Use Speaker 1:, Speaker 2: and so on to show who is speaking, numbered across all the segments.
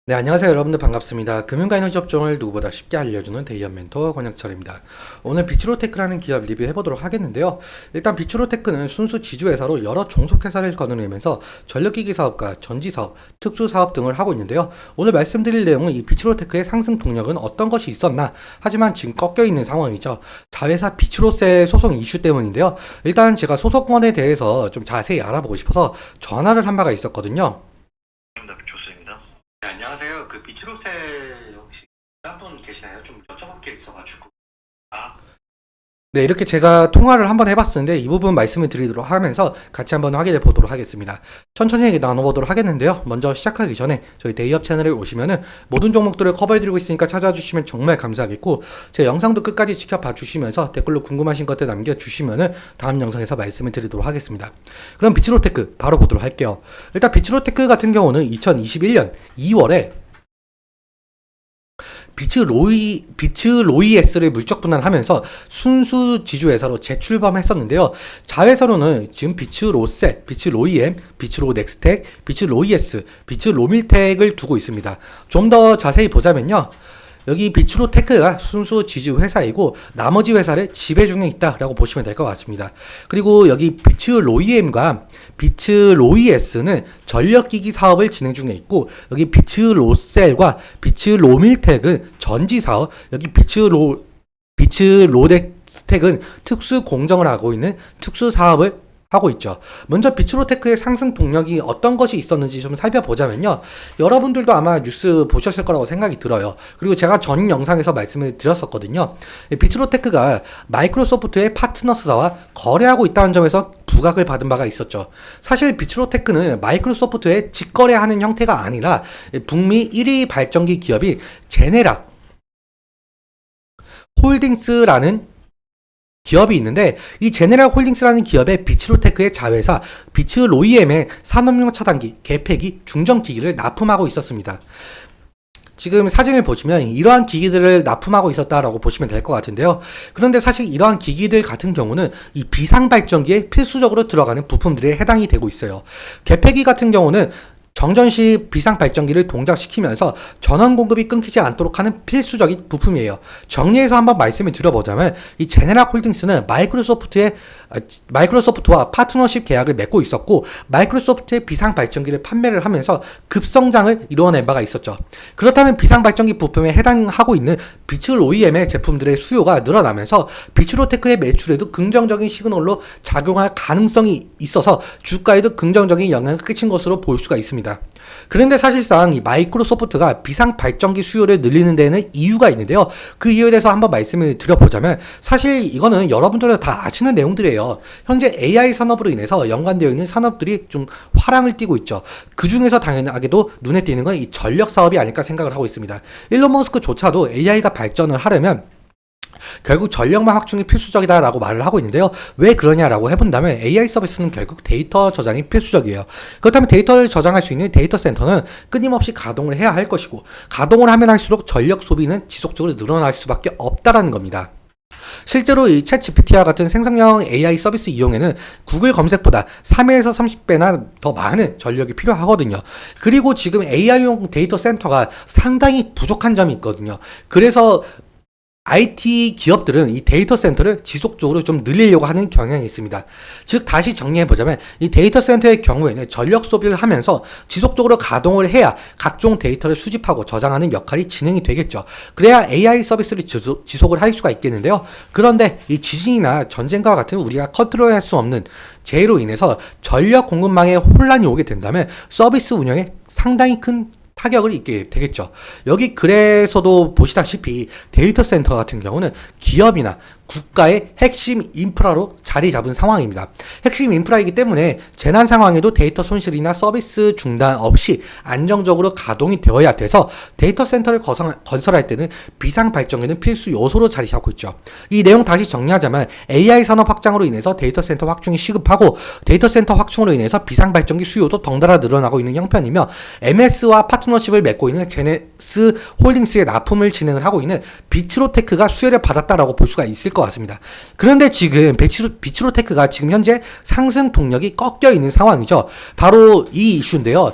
Speaker 1: 네, 안녕하세요. 여러분들 반갑습니다. 금융과 에너지 업종을 누구보다 쉽게 알려주는 대기업 멘토 권혁철입니다. 오늘 비츠로테크라는 기업 리뷰해보도록 하겠는데요. 일단 비츠로테크는 순수 지주회사로 여러 종속회사를 거느리면서 전력기기 사업과 전지사업, 특수사업 등을 하고 있는데요. 오늘 말씀드릴 내용은 이 비츠로테크의 상승 동력은 어떤 것이 있었나, 하지만 지금 꺾여있는 상황이죠. 자회사 비츠로세 소송 이슈 때문인데요. 일단 제가 소송권에 대해서 좀 자세히 알아보고 싶어서 전화를 한 바가 있었거든요.
Speaker 2: 좋습니다. 네, 안녕하세요. 그 비츠로세 혹시 딴 분 계시나요? 좀 여쭤볼 게 있어가지고.
Speaker 1: 네, 이렇게 제가 통화를 한번 해봤었는데 이 부분 말씀을 드리도록 하면서 같이 한번 확인해 보도록 하겠습니다. 천천히 얘기 나눠보도록 하겠는데요. 먼저 시작하기 전에 저희 대기업 채널에 오시면은 모든 종목들을 커버해드리고 있으니까 찾아와 주시면 정말 감사하겠고, 제 영상도 끝까지 지켜봐 주시면서 댓글로 궁금하신 것들 남겨주시면은 다음 영상에서 말씀을 드리도록 하겠습니다. 그럼 비츠로테크 바로 보도록 할게요. 일단 비츠로테크 같은 경우는 2021년 2월에 비츠로이S를 물적 분할하면서 순수 지주회사로 재출범했었는데요. 자회사로는 지금 비츠로셀, 비츠로이엠, 비츠로넥스텍, 비츠로이S, 비츠로밀텍을 두고 있습니다. 좀 더 자세히 보자면요. 여기 비츠로테크가 순수 지주 회사이고 나머지 회사를 지배 중에 있다라고 보시면 될 것 같습니다. 그리고 여기 비츠로이엠과 비츠로이S는 전력기기 사업을 진행 중에 있고, 여기 비츠로셀과 비츠로밀텍은 전지 사업, 여기 비츠로덱스텍은 특수 공정을 하고 있는 특수 사업을 하고 있죠. 먼저 비츠로테크의 상승 동력이 어떤 것이 있었는지 좀 살펴보자면요. 여러분들도 아마 뉴스 보셨을 거라고 생각이 들어요. 그리고 제가 전 영상에서 말씀을 드렸었거든요. 비츠로테크가 마이크로소프트의 파트너사와 거래하고 있다는 점에서 부각을 받은 바가 있었죠. 사실 비츠로테크는 마이크로소프트에 직거래하는 형태가 아니라 북미 1위 발전기 기업인 제네락 홀딩스라는 기업이 있는데, 이 제네럴 홀딩스라는 기업의 비츠로테크의 자회사 비츠로이엠의 산업용 차단기, 개폐기, 중전기기를 납품하고 있었습니다. 지금 사진을 보시면 이러한 기기들을 납품하고 있었다라고 보시면 될 것 같은데요. 그런데 사실 이러한 기기들 같은 경우는 이 비상발전기에 필수적으로 들어가는 부품들에 해당이 되고 있어요. 개폐기 같은 경우는 정전 시 비상발전기를 동작시키면서 전원 공급이 끊기지 않도록 하는 필수적인 부품이에요. 정리해서 한번 말씀을 드려보자면 이 제네락 홀딩스는 마이크로소프트와 파트너십 계약을 맺고 있었고, 마이크로소프트의 비상발전기를 판매를 하면서 급성장을 이루어낸 바가 있었죠. 그렇다면 비상발전기 부품에 해당하고 있는 비츠로이엠의 제품들의 수요가 늘어나면서 비츠로테크의 매출에도 긍정적인 시그널로 작용할 가능성이 있어서 주가에도 긍정적인 영향을 끼친 것으로 볼 수가 있습니다. 그런데 사실상 이 마이크로소프트가 비상발전기 수요를 늘리는 데는 이유가 있는데요. 그 이유에 대해서 한번 말씀을 드려보자면, 사실 이거는 여러분들도 다 아시는 내용들이에요. 현재 AI 산업으로 인해서 연관되어 있는 산업들이 좀 화랑을 띠고 있죠. 그 중에서 당연하게도 눈에 띄는 건 이 전력 사업이 아닐까 생각을 하고 있습니다. 일론 머스크조차도 AI가 발전을 하려면 결국 전력망 확충이 필수적이다라고 말을 하고 있는데요. 왜 그러냐라고 해본다면 AI 서비스는 결국 데이터 저장이 필수적이에요. 그렇다면 데이터를 저장할 수 있는 데이터 센터는 끊임없이 가동을 해야 할 것이고, 가동을 하면 할수록 전력 소비는 지속적으로 늘어날 수밖에 없다라는 겁니다. 실제로 이 챗 GPT와 같은 생성형 AI 서비스 이용에는 구글 검색보다 3회에서 30배나 더 많은 전력이 필요하거든요. 그리고 지금 AI용 데이터 센터가 상당히 부족한 점이 있거든요. 그래서 IT 기업들은 이 데이터 센터를 지속적으로 좀 늘리려고 하는 경향이 있습니다. 즉, 다시 정리해보자면 이 데이터 센터의 경우에는 전력 소비를 하면서 지속적으로 가동을 해야 각종 데이터를 수집하고 저장하는 역할이 진행이 되겠죠. 그래야 AI 서비스를 지속을 할 수가 있겠는데요. 그런데 이 지진이나 전쟁과 같은 우리가 컨트롤할 수 없는 재해로 인해서 전력 공급망에 혼란이 오게 된다면 서비스 운영에 상당히 큰 타격을 입게 되겠죠. 여기 그래서도 보시다시피 데이터 센터 같은 경우는 기업이나 국가의 핵심 인프라로 자리 잡은 상황입니다. 핵심 인프라이기 때문에 재난 상황에도 데이터 손실이나 서비스 중단 없이 안정적으로 가동이 되어야 돼서 데이터 센터를 건설할 때는 비상 발전기는 필수 요소로 자리 잡고 있죠. 이 내용 다시 정리하자면 AI 산업 확장으로 인해서 데이터 센터 확충이 시급하고, 데이터 센터 확충으로 인해서 비상 발전기 수요도 덩달아 늘어나고 있는 형편이며, MS와 파트너십을 맺고 있는 제네스 홀딩스의 납품을 진행을 하고 있는 비츠로테크가 수혜를 받았다라고 볼 수가 있을 것 같습니다. 그런데 지금 비츠로테크가 지금 현재 상승 동력이 꺾여 있는 상황이죠. 바로 이 이슈인데요.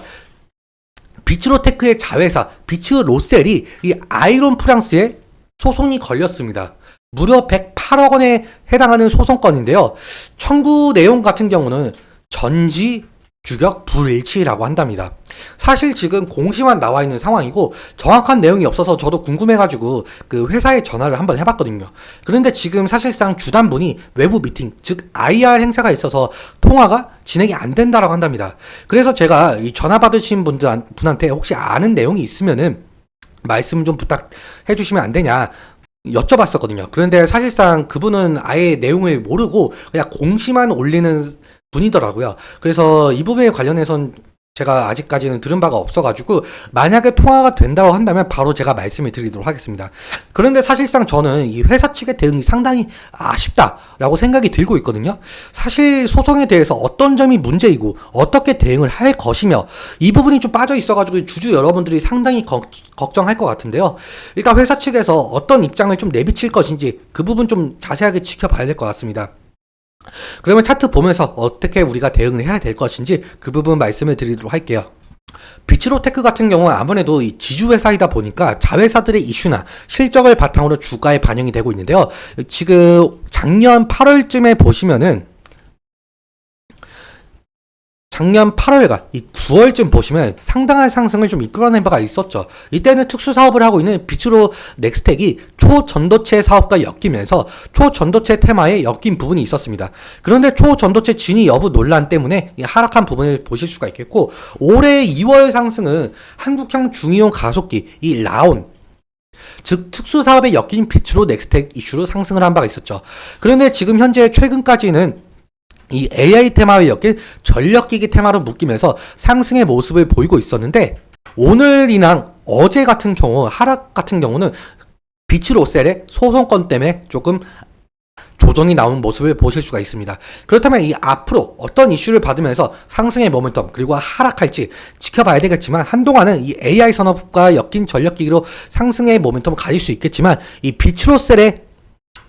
Speaker 1: 비츠로테크의 자회사 비츠로셀이 이 아이론 프랑스에 소송이 걸렸습니다. 무려 108억 원에 해당하는 소송건인데요. 청구 내용 같은 경우는 전지 규격 불일치라고 한답니다. 사실 지금 공시만 나와 있는 상황이고 정확한 내용이 없어서 저도 궁금해가지고 그 회사에 전화를 한번 해봤거든요. 그런데 지금 사실상 주단분이 외부 미팅, 즉 IR 행사가 있어서 통화가 진행이 안 된다라고 한답니다. 그래서 제가 이 전화 받으신 분한테 혹시 아는 내용이 있으면은 말씀 좀 부탁해 주시면 안 되냐 여쭤봤었거든요. 그런데 사실상 그분은 아예 내용을 모르고 그냥 공시만 올리는 분이더라고요. 그래서 이 부분에 관련해선 제가 아직까지는 들은 바가 없어가지고 만약에 통화가 된다고 한다면 바로 제가 말씀을 드리도록 하겠습니다. 그런데 사실상 저는 이 회사 측의 대응이 상당히 아쉽다라고 생각이 들고 있거든요. 사실 소송에 대해서 어떤 점이 문제이고 어떻게 대응을 할 것이며 이 부분이 좀 빠져 있어가지고 주주 여러분들이 상당히 걱정할 것 같은데요. 일단 회사 측에서 어떤 입장을 좀 내비칠 것인지 그 부분 좀 자세하게 지켜봐야 될 것 같습니다. 그러면 차트 보면서 어떻게 우리가 대응을 해야 될 것인지 그 부분 말씀을 드리도록 할게요. 비츠로테크 같은 경우는 아무래도 이 지주회사이다 보니까 자회사들의 이슈나 실적을 바탕으로 주가에 반영이 되고 있는데요. 지금 작년 8월쯤에 보시면은 작년 8월과 이 9월쯤 보시면 상당한 상승을 좀 이끌어낸 바가 있었죠. 이때는 특수 사업을 하고 있는 비츠로 넥스텍이 초전도체 사업과 엮이면서 초전도체 테마에 엮인 부분이 있었습니다. 그런데 초전도체 진위 여부 논란 때문에 하락한 부분을 보실 수가 있겠고, 올해 2월 상승은 한국형 중위용 가속기 이 라온, 즉 특수사업에 엮인 비츠로 넥스텍 이슈로 상승을 한 바가 있었죠. 그런데 지금 현재 최근까지는 이 AI 테마에 엮인 전력기기 테마로 묶이면서 상승의 모습을 보이고 있었는데, 오늘이랑 어제 같은 경우 하락 같은 경우는 비츠로셀의 소송건 때문에 조금 조정이 나오는 모습을 보실 수가 있습니다. 그렇다면 이 앞으로 어떤 이슈를 받으면서 상승의 모멘텀 그리고 하락할지 지켜봐야 되겠지만, 한동안은 이 AI 산업과 엮인 전력기기로 상승의 모멘텀을 가질 수 있겠지만, 이 비츠로셀의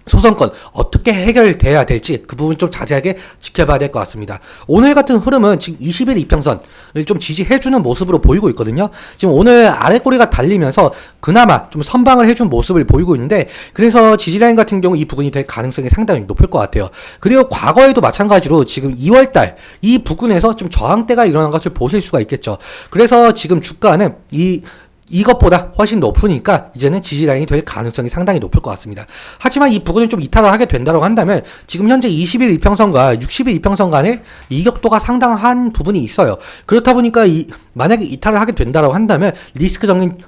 Speaker 1: 소송건 어떻게 해결돼야 될지 그 부분 좀 자세하게 지켜봐야 될 것 같습니다. 오늘 같은 흐름은 지금 20일 이평선을 좀 지지해주는 모습으로 보이고 있거든요. 지금 오늘 아랫꼬리가 달리면서 그나마 좀 선방을 해준 모습을 보이고 있는데, 그래서 지지라인 같은 경우 이 부분이 될 가능성이 상당히 높을 것 같아요. 그리고 과거에도 마찬가지로 지금 2월달 이 부근에서 좀 저항대가 일어난 것을 보실 수가 있겠죠. 그래서 지금 주가는 이것보다 훨씬 높으니까 이제는 지지라인이 될 가능성이 상당히 높을 것 같습니다. 하지만 이 부분을 좀 이탈을 하게 된다고 한다면 지금 현재 20일 이평선과 60일 이평선 간의 이격도가 상당한 부분이 있어요. 그렇다 보니까 만약에 이탈을 하게 된다고 한다면 리스크적인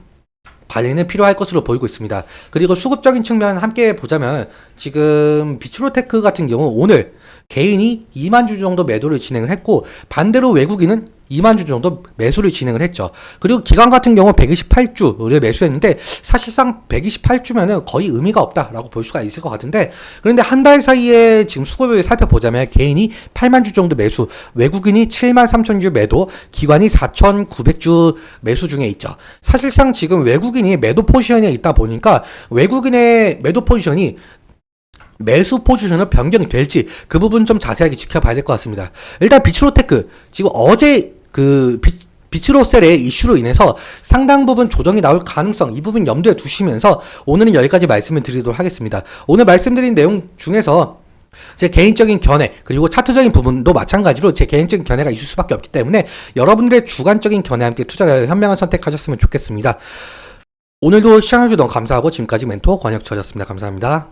Speaker 1: 관리는 필요할 것으로 보이고 있습니다. 그리고 수급적인 측면 함께 보자면 지금 비츠로테크 같은 경우 오늘 개인이 2만 주 정도 매도를 진행을 했고, 반대로 외국인은 2만 주 정도 매수를 진행을 했죠. 그리고 기관 같은 경우 128주를 매수했는데, 사실상 128주면은 거의 의미가 없다라고 볼 수가 있을 것 같은데, 그런데 한 달 사이에 지금 수급을 살펴보자면 개인이 8만 주 정도 매수, 외국인이 7만 3천 주 매도, 기관이 4,900주 매수 중에 있죠. 사실상 지금 외국인이 매도 포지션에 있다 보니까 외국인의 매도 포지션이 매수 포지션으로 변경이 될지 그 부분 좀 자세하게 지켜봐야 될 것 같습니다. 일단 비츠로테크 지금 어제 그 비츠로셀의 이슈로 인해서 상당 부분 조정이 나올 가능성, 이 부분 염두에 두시면서 오늘은 여기까지 말씀을 드리도록 하겠습니다. 오늘 말씀드린 내용 중에서 제 개인적인 견해 그리고 차트적인 부분도 마찬가지로 제 개인적인 견해가 있을 수밖에 없기 때문에 여러분들의 주관적인 견해와 함께 투자를 현명한 선택하셨으면 좋겠습니다. 오늘도 시청해주셔서 너무 감사하고 지금까지 멘토 권혁철이었습니다. 감사합니다.